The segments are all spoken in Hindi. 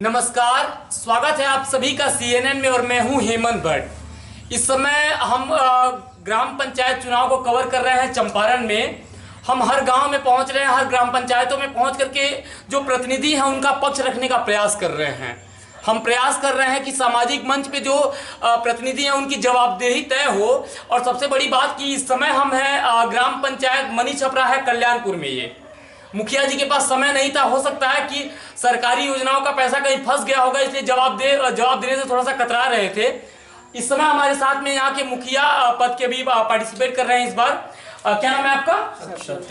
नमस्कार, स्वागत है आप सभी का CNN में और मैं हूं हेमंत भट्ट। इस समय हम ग्राम पंचायत चुनाव को कवर कर रहे हैं चंपारण में। हम हर गांव में पहुंच रहे हैं, हर ग्राम पंचायतों में पहुंच करके जो प्रतिनिधि हैं उनका पक्ष रखने का प्रयास कर रहे हैं। हम प्रयास कर रहे हैं कि सामाजिक मंच पे जो प्रतिनिधि हैं उनकी जवाबदेही तय हो। और सबसे बड़ी बात कि इस समय हम हैं ग्राम पंचायत मनी छपरा है कल्याणपुर में। ये मुखिया जी के पास समय नहीं था, हो सकता है कि सरकारी योजनाओं का पैसा कहीं फंस गया होगा, इसलिए जवाब देने से थोड़ा सा कतरा रहे थे। इस समय हमारे साथ में यहाँ के मुखिया पद के भी पार्टिसिपेट कर रहे हैं इस बार। क्या नाम है आपका?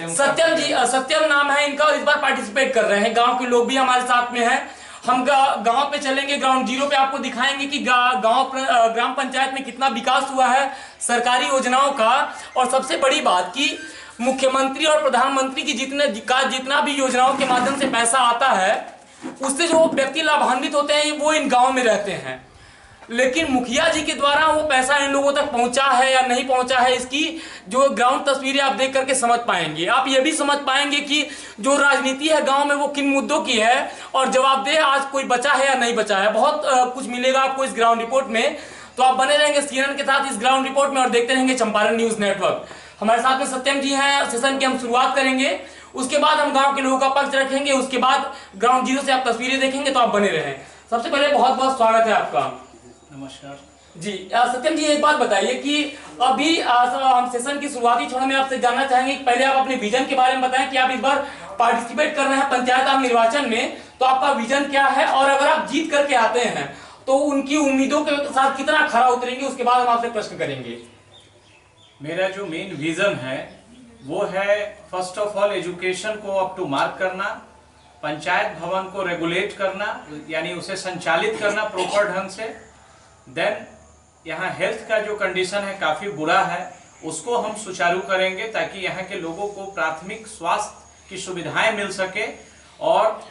सत्यम जी। सत्यम नाम है इनका और इस बार पार्टिसिपेट कर रहे हैं। गांव के लोग भी हमारे साथ में हैं। हम गांव पे चलेंगे, ग्राउंड जीरो पे आपको दिखाएंगे कि ग्राम पंचायत में कितना विकास हुआ है सरकारी योजनाओं का। और सबसे बड़ी बात कि मुख्यमंत्री और प्रधानमंत्री की जितना भी योजनाओं के माध्यम से पैसा आता है उससे जो व्यक्ति लाभान्वित होते हैं वो इन गांव में रहते हैं। लेकिन मुखिया जी के द्वारा वो पैसा इन लोगों तक पहुंचा है या नहीं पहुंचा है, इसकी जो ग्राउंड तस्वीरें आप देख करके समझ पाएंगे। आप ये भी समझ पाएंगे कि जो राजनीति है गांव में वो किन मुद्दों की है और जवाबदेह आज कोई बचा है या नहीं बचा है। बहुत कुछ मिलेगा आपको इस ग्राउंड रिपोर्ट में। तो आप बने रहेंगे CNN के साथ इस ग्राउंड रिपोर्ट में और देखते रहेंगे चंपारण न्यूज नेटवर्क। हमारे साथ में सत्यम जी हैं। सेशन की हम शुरुआत करेंगे, उसके बाद हम गांव के लोगों का पक्ष रखेंगे, उसके बाद ग्राउंड जीरो से आप तस्वीरें देखेंगे। तो आप बने रहें। सबसे पहले बहुत बहुत स्वागत है आपका। नमस्कार जी। सत्यम जी, एक बात बताइए कि अभी हम सेशन की शुरुआती क्षण में आपसे जानना चाहेंगे कि पहले आप अपने विजन के बारे में बताएं कि आप इस बार पार्टिसिपेट कर रहे हैं पंचायत राज निर्वाचन में, तो आपका विजन क्या है और अगर आप जीत करके आते हैं तो उनकी उम्मीदों के साथ कितना खरा उतरेंगे, उसके बाद हम आपसे प्रश्न करेंगे। मेरा जो मेन विजन है वो है फर्स्ट ऑफ ऑल एजुकेशन को अप टू मार्क करना, पंचायत भवन को रेगुलेट करना यानी उसे संचालित करना प्रॉपर ढंग से। देन यहाँ हेल्थ का जो कंडीशन है काफी बुरा है, उसको हम सुचारू करेंगे ताकि यहाँ के लोगों को प्राथमिक स्वास्थ्य की सुविधाएं मिल सके। और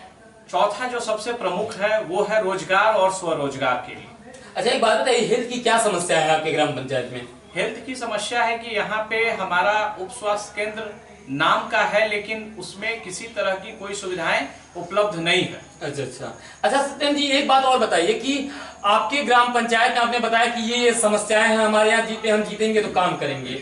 चौथा जो सबसे प्रमुख है वो है रोजगार और स्वरोजगार के लिए। अच्छा, एक बात बताइए, हेल्थ की क्या समस्या है आपके ग्राम पंचायत में? हेल्थ की समस्या है कि यहाँ पे हमारा उप स्वास्थ्य केंद्र नाम का है लेकिन उसमें किसी तरह की कोई सुविधाएं उपलब्ध नहीं है। अच्छा सत्यम जी, एक बात और बताइए कि आपके ग्राम पंचायत में आपने बताया कि ये समस्याएं हैं, हमारे यहाँ हम जीतेंगे तो काम करेंगे।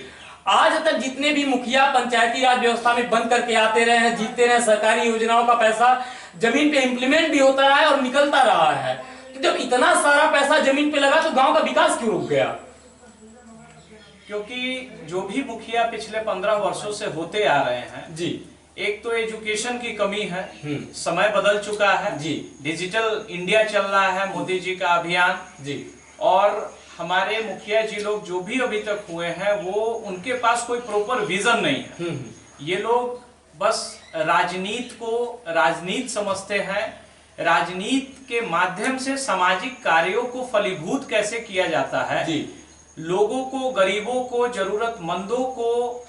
आज तक जितने भी मुखिया पंचायती राज व्यवस्था में बंद करके आते रहे हैं, जीतते रहे, सरकारी योजनाओं का पैसा जमीन पे इम्प्लीमेंट भी होता रहा है और निकलता रहा है, तो जब इतना सारा पैसा जमीन पे लगा तो गांव का विकास क्यों रुक गया? क्योंकि जो भी मुखिया पिछले 15 वर्षों से होते आ रहे हैं जी, एक तो एजुकेशन की कमी है, समय बदल चुका है जी, डिजिटल इंडिया चल रहा है मोदी जी का अभियान जी, और हमारे मुखिया जी लोग जो भी अभी तक हुए हैं वो उनके पास कोई प्रॉपर विजन नहीं है। ये लोग बस राजनीति को राजनीति समझते हैं, राजनीति के माध्यम से सामाजिक कार्यों को फलीभूत कैसे किया जाता है जी, लोगों को, गरीबों को, जरूरतमंदों को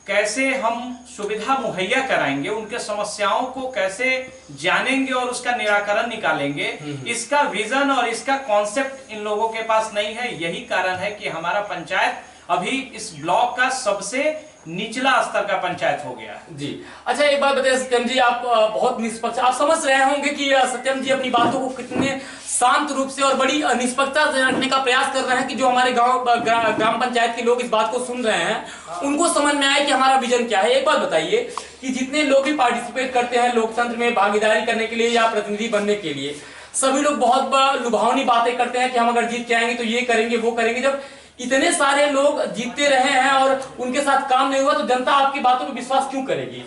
कैसे हम सुविधा मुहैया कराएंगे, उनके समस्याओं को कैसे जानेंगे और उसका निराकरण निकालेंगे, इसका विजन और इसका कॉन्सेप्ट इन लोगों के पास नहीं है। यही कारण है कि हमारा पंचायत अभी इस ब्लॉक का सबसे निचला स्तर का पंचायत हो गया जी। अच्छा, एक बात बताइए सत्यम जी, आप बहुत निष्पक्ष, आप समझ रहे होंगे कि सत्यम जी अपनी बातों को कितने शांत रूप से और बड़ी निष्पक्षता से रखने का प्रयास कर रहे हैं कि जो हमारे ग्राम पंचायत के लोग इस बात को सुन रहे हैं उनको समझ में आए कि हमारा विजन क्या है। एक बात बताइए कि जितने लोग भी पार्टिसिपेट करते हैं लोकतंत्र में भागीदारी करने के लिए या प्रतिनिधि बनने के लिए, सभी लोग बहुत लुभावनी बातें करते हैं कि हम अगर जीत के आएंगे तो ये करेंगे वो करेंगे। जब इतने सारे लोग जीतते रहे हैं और उनके साथ काम नहीं हुआ तो जनता आपकी बातों पर विश्वास क्यों करेगी?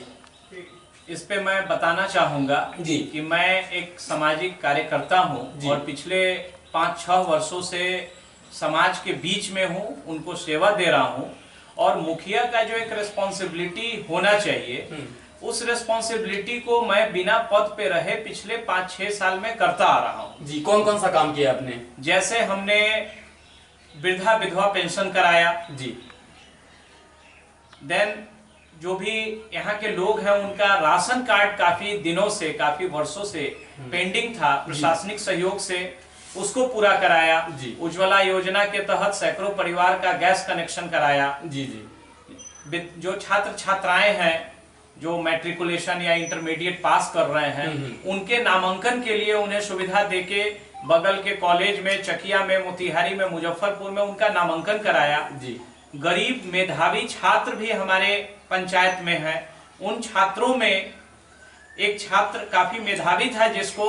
इस पे मैं बताना चाहूंगा जी कि मैं एक सामाजिक कार्यकर्ता हूं और पिछले 5-6 वर्षों से समाज के बीच में हूं, उनको सेवा दे रहा हूं। और मुखिया का जो एक रिस्पॉन्सिबिलिटी होना चाहिए उस रिस्पॉन्सिबिलिटी को मैं बिना पद पे रहे पिछले 5-6 साल में करता आ रहा हूं जी। कौन कौन सा काम किया आपने? जैसे हमने वृद्धा विधवा पेंशन कराया जी, देन जो भी यहाँ के लोग हैं उनका राशन कार्ड काफी दिनों से, काफी वर्षों से पेंडिंग था, प्रशासनिक सहयोग से उसको पूरा कराया जी। उज्ज्वला योजना के तहत सैकड़ों परिवार का गैस कनेक्शन कराया जी जी। जो छात्र छात्राएं हैं जो मैट्रिकुलेशन या इंटरमीडिएट पास कर रहे हैं उनके नामांकन के लिए उन्हें सुविधा देके बगल के कॉलेज में, चकिया में, मोतिहारी में, मुजफ्फरपुर में उनका नामांकन कराया जी। गरीब मेधावी छात्र भी हमारे पंचायत में है। उन छात्रों में एक छात्र काफी मेधावी था जिसको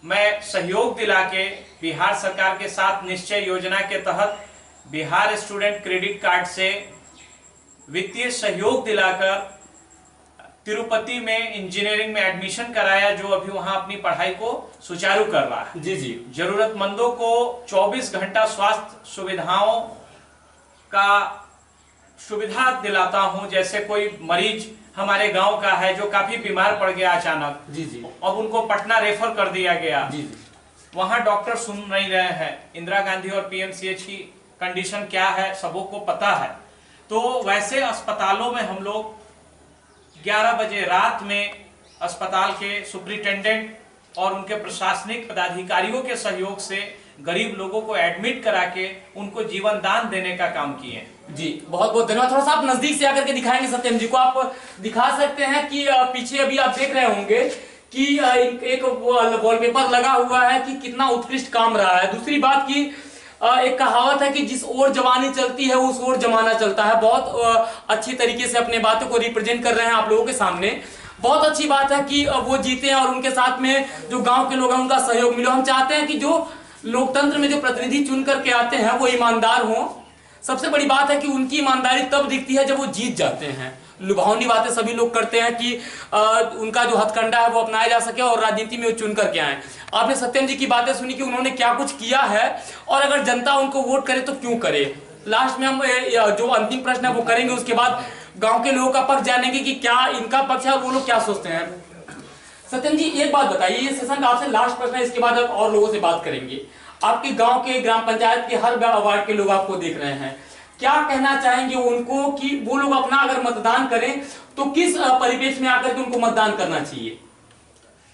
मैं सहयोग दिला के बिहार सरकार के साथ निश्चय योजना के तहत बिहार स्टूडेंट क्रेडिट कार्ड से वित्तीय सहयोग दिलाकर तिरुपति में इंजीनियरिंग में एडमिशन कराया, जो अभी वहां अपनी पढ़ाई को सुचारू कर रहा है जी जी। जरूरतमंदों को 24 घंटा स्वास्थ्य सुविधाओं का सुविधा दिलाता हूं। जैसे कोई मरीज हमारे गांव का है जो काफी बीमार पड़ गया अचानक जी जी, अब उनको पटना रेफर कर दिया गया जी जी, वहां डॉक्टर सुन नहीं रहे हैं। इंदिरा गांधी और पीएमसीएच की कंडीशन क्या है सबों को पता है। तो वैसे अस्पतालों में हम लोग 11 बजे रात में अस्पताल के सुपरिटेंडेंट और उनके प्रशासनिक पदाधिकारियों के सहयोग से गरीब लोगों को एडमिट करा के उनको जीवन दान देने का काम किए जी। बहुत बहुत धन्यवाद। थोड़ा सा आप नजदीक से आकर के दिखाएंगे सत्यम जी को, आप दिखा सकते हैं कि पीछे अभी आप देख रहे होंगे कि एक वॉलपेपर लगा हुआ है कि कितना उत्कृष्ट काम रहा है। दूसरी बात की एक कहावत है कि जिस ओर जवानी चलती है उस ओर जमाना चलता है। बहुत अच्छी तरीके से अपने बातों को रिप्रेजेंट कर रहे हैं आप लोगों के सामने। बहुत अच्छी बात है कि वो जीते हैं और उनके साथ में जो गांव के लोग हैं उनका सहयोग मिले। हम चाहते हैं कि जो लोकतंत्र में जो प्रतिनिधि चुन करके आते हैं वो ईमानदार हों। सबसे बड़ी बात है कि उनकी ईमानदारी तब दिखती है जब वो जीत जाते हैं। लुभावनी बातें सभी लोग करते हैं कि उनका जो हथकंडा है वो अपनाया जा सके और राजनीति में वो चुन करके आए। आपने सत्यम जी की बातें सुनी कि उन्होंने क्या कुछ किया है और अगर जनता उनको वोट करे तो क्यों करे। लास्ट में हम जो अंतिम प्रश्न है वो करेंगे, उसके बाद गांव के लोगों का पक्ष जानेंगे कि क्या इनका पक्ष है और वो लोग क्या सोचते हैं। सत्यम जी एक बात बताइए, ये सेशन का आपसे लास्ट प्रश्न है, इसके बाद आप और लोगों से बात करेंगे। आपके गांव के ग्राम पंचायत के हर वार्ड के लोग आपको देख रहे हैं, क्या कहना चाहेंगे उनको कि वो लोग अपना अगर मतदान करें तो किस परिवेश में आकर के उनको मतदान करना चाहिए?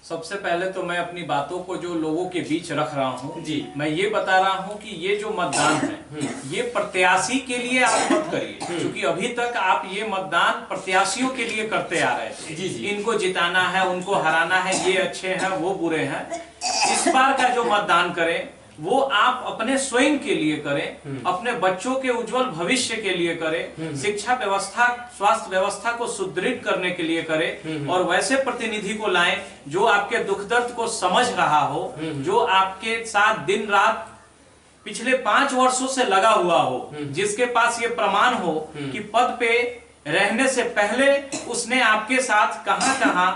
सबसे पहले तो मैं अपनी बातों को जो लोगों के बीच रख रहा हूं जी, मैं ये बता रहा हूं कि ये जो मतदान है ये प्रत्याशी के लिए आप मत करिए, क्योंकि अभी तक आप ये मतदान प्रत्याशियों के लिए करते आ रहे थे जी जी। इनको जिताना है, उनको हराना है, ये अच्छे हैं वो बुरे हैं। इस बार का जो मतदान करें वो आप अपने स्वयं के लिए करें, अपने बच्चों के उज्जवल भविष्य के लिए करें, शिक्षा व्यवस्था, स्वास्थ्य व्यवस्था को सुदृढ़ करने के लिए करें और वैसे प्रतिनिधि को लाएं जो आपके दुख दर्द को समझ रहा हो, जो आपके साथ दिन रात पिछले 5 वर्षों से लगा हुआ हो, जिसके पास ये प्रमाण हो कि पद पे रहने से पहले उसने आपके साथ कहां-कहां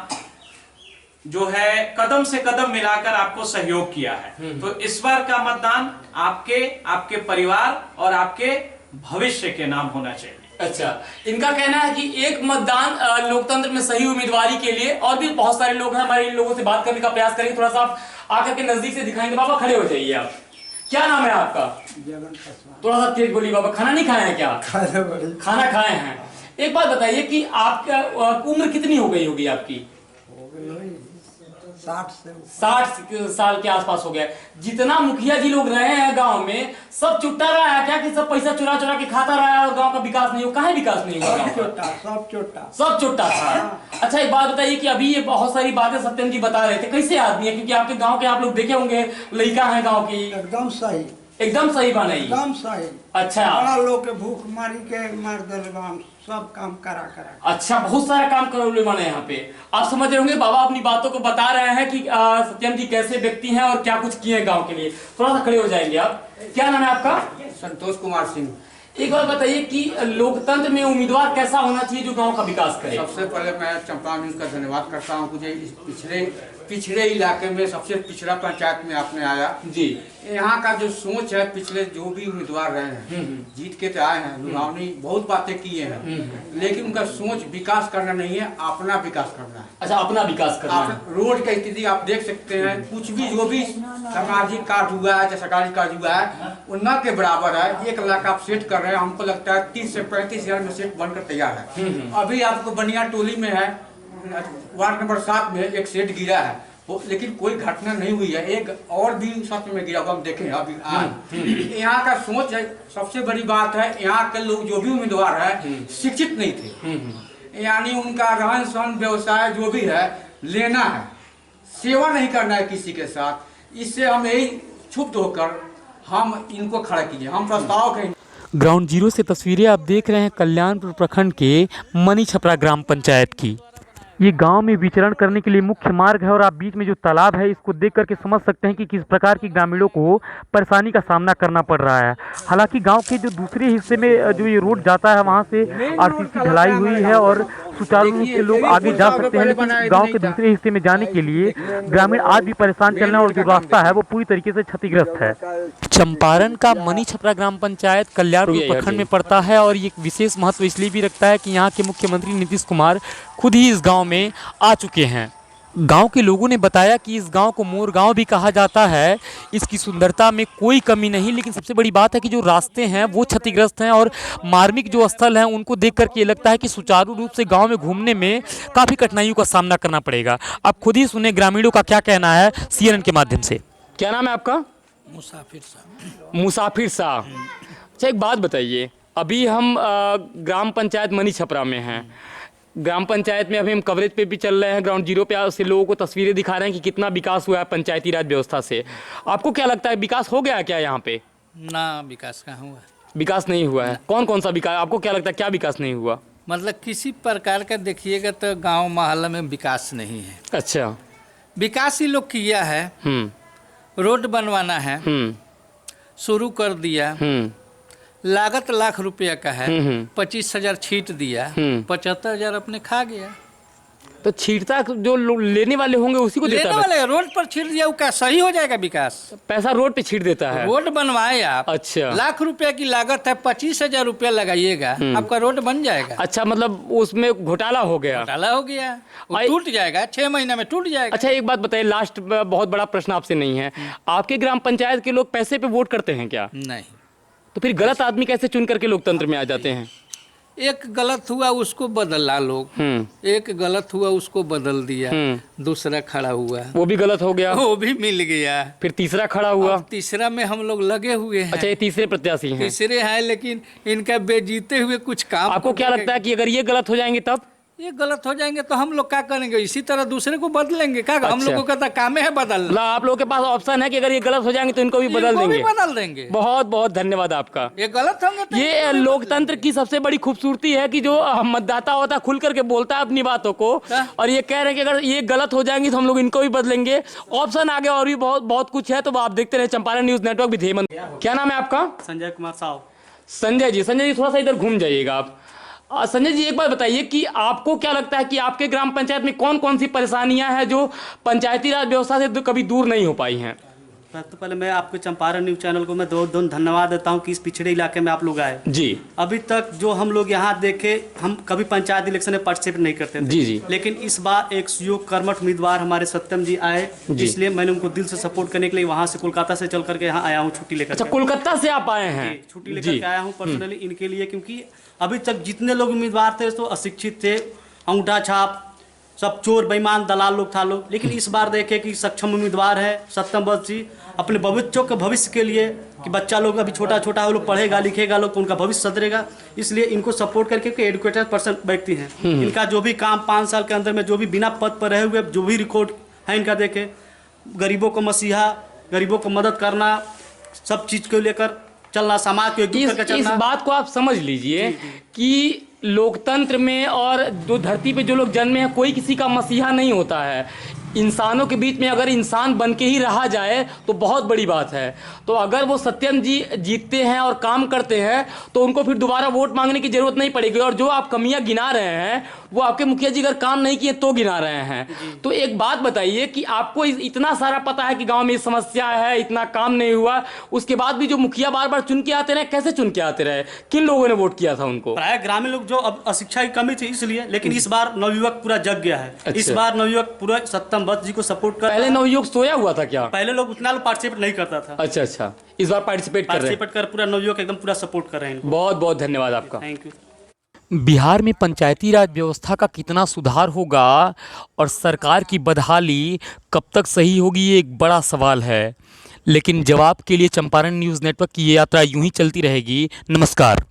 जो है कदम से कदम मिलाकर आपको सहयोग किया है। तो इस बार का मतदान आपके परिवार और आपके भविष्य के नाम होना चाहिए। अच्छा, इनका कहना है कि एक मतदान लोकतंत्र में सही उम्मीदवारी के लिए। और भी बहुत सारे लोग हैं, हमारे इन लोगों से बात करने का प्रयास करेंगे। थोड़ा सा आप आकर के नजदीक से दिखाएंगे। बाबा खड़े हो जाइए आप। क्या नाम है आपका? थोड़ा सा तेज बोलिए बाबा। खाना नहीं खाए हैं क्या? खाना खाए हैं। एक बात बताइए कि आपका उम्र कितनी हो गई होगी आपकी? 60 साल के आसपास हो गया। जितना मुखिया जी लोग रहे हैं गांव में, सब चुट्टा रहा है क्या कि सब पैसा चुरा चुरा के खाता रहा है और गांव का विकास नहीं हो? कहाँ विकास नहीं हुआ? सब चुट्टा था। अच्छा एक बात बताइए कि अभी ये बहुत सारी बातें सत्यम जी बता रहे थे, कैसे आदमी है? क्योंकि आपके गांव के आप लोग देखे होंगे, लड़का है गाँव की। एकदम सही, एकदम सही बना, एकदम सही। अच्छा, बड़ा लोग के भूख मारी के मार दल, सब काम करा। अच्छा, बहुत सारा काम कर माने यहाँ पे। आप समझ रहे होंगे बाबा अपनी बातों को बता रहे हैं कि सत्यम जी कैसे व्यक्ति हैं और क्या कुछ किए हैं गांव के लिए। थोड़ा सा खड़े हो जाएंगे आप। क्या नाम है आपका? संतोष कुमार सिंह। एक बार बताइए कि लोकतंत्र में उम्मीदवार कैसा होना चाहिए जो गांव का विकास करे? सबसे पहले मैं चंपा न्यूज का धन्यवाद करता हूं। मुझे इस पिछड़े इलाके में सबसे पिछड़ा पंचायत में आपने आया जी। यहाँ का जो सोच है, पिछले जो भी उम्मीदवार रहे हैं जीत के तो आए हैं, लुभावनी बहुत बातें किए हैं, लेकिन उनका सोच विकास करना नहीं है, अपना विकास करना है। अच्छा, अपना विकास करना है। रोड का स्थिति आप देख सकते हैं, कुछ भी जो भी सामाजिक कार्य हुआ है या सरकारी कार्य हुआ है वो न के बराबर है। 1 लाख आप सेट कर रहे हैं, हमको लगता है 30 से 35 हजार में सेट बनकर तैयार है। अभी आपको बनिया टोली में है, वार्ड नंबर 7 में एक सेट गिरा है, लेकिन कोई घटना नहीं हुई है। एक और भी सच में गिरा हुआ हम देखें अभी आज। यहाँ का सोच है, सबसे बड़ी बात है यहाँ के लोग जो भी उम्मीदवार है शिक्षित नहीं थे। यानी उनका रहन सहन व्यवसाय जो भी है लेना है, सेवा नहीं करना है किसी के साथ। इससे हम यही क्षुब्ध होकर हम इनको खड़ा किए, हम प्रस्ताव करें। ग्राउंड जीरो से तस्वीरें आप देख रहे हैं कल्याणपुर प्रखंड के मनी छपरा ग्राम पंचायत की। ये गांव में विचरण करने के लिए मुख्य मार्ग है और आप बीच में जो तालाब है इसको देख करके समझ सकते हैं कि किस प्रकार की ग्रामीणों को परेशानी का सामना करना पड़ रहा है। हालांकि गांव के जो दूसरे हिस्से में जो ये रोड जाता है वहां से आरसीसी ढलाई हुई है और सुचारू रूप से लोग आगे जा सकते हैं, लेकिन गांव के दूसरे हिस्से में जाने के लिए ग्रामीण आज भी परेशान चल रहे हैं और जो रास्ता है वो पूरी तरीके से क्षतिग्रस्त है। चंपारण का मनी छपरा ग्राम पंचायत कल्याणपुर प्रखंड में पड़ता है और ये विशेष महत्व इसलिए भी रखता है कि यहाँ के मुख्यमंत्री नीतीश कुमार खुद ही इस गांव में आ चुके हैं। गांव के लोगों ने बताया कि इस गांव को मोर गांव भी कहा जाता है। इसकी सुंदरता में कोई कमी नहीं, लेकिन सबसे बड़ी बात है कि जो रास्ते हैं वो क्षतिग्रस्त हैं और मार्मिक जो स्थल हैं उनको देख करके ये लगता है कि सुचारू रूप से गांव में घूमने में काफ़ी कठिनाइयों का सामना करना पड़ेगा। आप खुद ही सुने ग्रामीणों का क्या कहना है CNN के माध्यम से। क्या नाम है आपका? मुसाफिर साहब। मुसाफिर साहब। अच्छा, एक बात बताइए, अभी हम ग्राम पंचायत मनी छपरा में हैं। ग्राम पंचायत में अभी हम कवरेज पे भी चल रहे हैं, ग्राउंड जीरो पे से लोगों को तस्वीरें दिखा रहे हैं कि कितना विकास हुआ है पंचायती राज व्यवस्था से। आपको क्या लगता है विकास हो गया है क्या यहाँ पे? ना, विकास कहाँ हुआ? विकास नहीं हुआ है। कौन कौन सा विकास, आपको क्या लगता है क्या विकास नहीं हुआ? मतलब किसी प्रकार का देखिएगा तो गांव मोहल्ला में विकास नहीं है। अच्छा। विकास ही लोग किया है, रोड बनवाना है, शुरू कर दिया, लागत लाख रुपया का है, 25,000 छीट दिया, 75,000 अपने खा गया। तो छीटता जो लेने वाले होंगे उसी को देता लेने है? वाले रोड पर छीट दिया, वो क्या सही हो जाएगा विकास? पैसा रोड पे छीट देता है। रोड बनवाए आप, अच्छा, लाख रुपया की लागत है, 25,000 रुपया लगाइएगा, आपका रोड बन जाएगा। अच्छा, मतलब उसमें घोटाला हो गया। घोटाला हो गया, वो टूट जाएगा, 6 महीना में टूट जाएगा। अच्छा, एक बात बताइए, लास्ट बहुत बड़ा प्रश्न आपसे नहीं है, आपके ग्राम पंचायत के लोग पैसे पे वोट करते हैं क्या? नहीं। तो फिर गलत आदमी कैसे चुन करके लोकतंत्र में आ जाते हैं? एक गलत हुआ उसको बदला लोग, एक गलत हुआ उसको बदल दिया, दूसरा खड़ा हुआ वो भी गलत हो गया, वो भी मिल गया, फिर तीसरा खड़ा हुआ, तीसरा में हम लोग लगे हुए हैं। अच्छा, ये तीसरे प्रत्याशी हैं? तीसरे हैं, लेकिन इनका बेजीते हुए कुछ काम। आपको क्या लगता है कि अगर ये गलत हो जाएंगे तब? ये गलत हो जाएंगे तो हम लोग क्या करेंगे? इसी तरह दूसरे को बदलेंगे क्या? हम लोगों का तो काम है बदलना। आप लोगों के पास ऑप्शन है कि अगर ये गलत हो जाएंगे तो इनको भी बदल देंगे। बहुत बहुत धन्यवाद आपका। ये गलत होंगे तो ये लोकतंत्र की सबसे बड़ी खूबसूरती है कि जो मतदाता होता है खुल करके बोलता है अपनी बातों को, और ये कह रहे हैं कि अगर ये गलत हो जाएंगी तो हम लोग इनको भी बदलेंगे। ऑप्शन आगे और भी बहुत बहुत कुछ है, तो आप देखते रहे Champaran news network with Hemant. क्या नाम है आपका? संजय कुमार साहब। संजय जी, थोड़ा सा इधर घूम जाइएगा आप। संजय जी, एक बात बताइए कि आपको क्या लगता है कि आपके ग्राम पंचायत में कौन कौन सी परेशानियां हैं जो पंचायती राज व्यवस्था से कभी दूर नहीं हो पाई हैं? सबसे पहले मैं आपके चंपारण न्यूज चैनल को मैं दो धन्यवाद देता हूं कि इस पिछड़े इलाके में आप लोग आए जी। अभी तक जो हम लोग यहाँ देखे, हम कभी पंचायत इलेक्शन में पार्टिसिपेट नहीं करते थे जी। लेकिन इस बार एक सुयोग कर्मठ उम्मीदवार हमारे सत्यम जी आए, इसलिए मैंने उनको दिल से सपोर्ट करने के लिए वहाँ से कोलकाता से चल करके यहाँ आया हूँ छुट्टी लेकर। अच्छा, कोलकाता से आप आए हैं? छुट्टी लेकर के आया हूँ पर्सनली इनके लिए, क्योंकि अभी तक जितने लोग उम्मीदवार थे तो अशिक्षित थे, अंगूठा छाप, सब चोर बेईमान दलाल लोग था लोग। लेकिन इस बार देखे कि सक्षम उम्मीदवार है सत्यम जी, अपने बच्चों के भविष्य के लिए, कि बच्चा लोग अभी छोटा छोटा है, लोग पढ़ेगा लिखेगा लोग तो उनका भविष्य सधरेगा, इसलिए इनको सपोर्ट करके एडुकेटेड पर्सन व्यक्ति हैं। इनका जो भी काम 5 साल के अंदर में जो भी बिना पद पर रहे हुए जो भी रिकॉर्ड है इनका देखे, गरीबों को मसीहा, गरीबों को मदद करना, सब चीज़ को लेकर चलना, समाज को एकजुट करके चलना। इस बात को आप समझ लीजिए कि लोकतंत्र में और जो धरती पे जो लोग जन्मे हैं कोई किसी का मसीहा नहीं होता है। इंसानों के बीच में अगर इंसान बन के ही रहा जाए तो बहुत बड़ी बात है। तो अगर वो सत्यम जी जीतते हैं और काम करते हैं तो उनको फिर दोबारा वोट मांगने की जरूरत नहीं पड़ेगी। और जो आप कमियां गिना रहे हैं वो आपके मुखिया जी अगर काम नहीं किए तो गिना रहे हैं। तो एक बात बताइए कि आपको इतना सारा पता है कि गांव में समस्या है, इतना काम नहीं हुआ, उसके बाद भी जो मुखिया बार बार चुन के आते रहे, कैसे चुन के आते रहे? किन लोगों ने वोट किया था उनको? प्राय ग्रामीण लोग जो अब अशिक्षा की कमी थी इसलिए, लेकिन इस बार नवयुवक पूरा जग गया है। अच्छा। इस बार नवयुवक पूरा सत्यम बस जी को सपोर्ट कर। पहले नवयुवक सोया हुआ था क्या? पहले लोग उतना पार्टिसिपेट नहीं करता था। अच्छा, इस बार पार्टिसिपेट कर पूरा नवयुवक एकदम पूरा सपोर्ट कर रहे हैं। बहुत बहुत धन्यवाद आपका। Thank you. बिहार में पंचायती राज व्यवस्था का कितना सुधार होगा और सरकार की बदहाली कब तक सही होगी, ये एक बड़ा सवाल है। लेकिन जवाब के लिए चंपारण न्यूज़ नेटवर्क की ये यात्रा यूं ही चलती रहेगी। नमस्कार।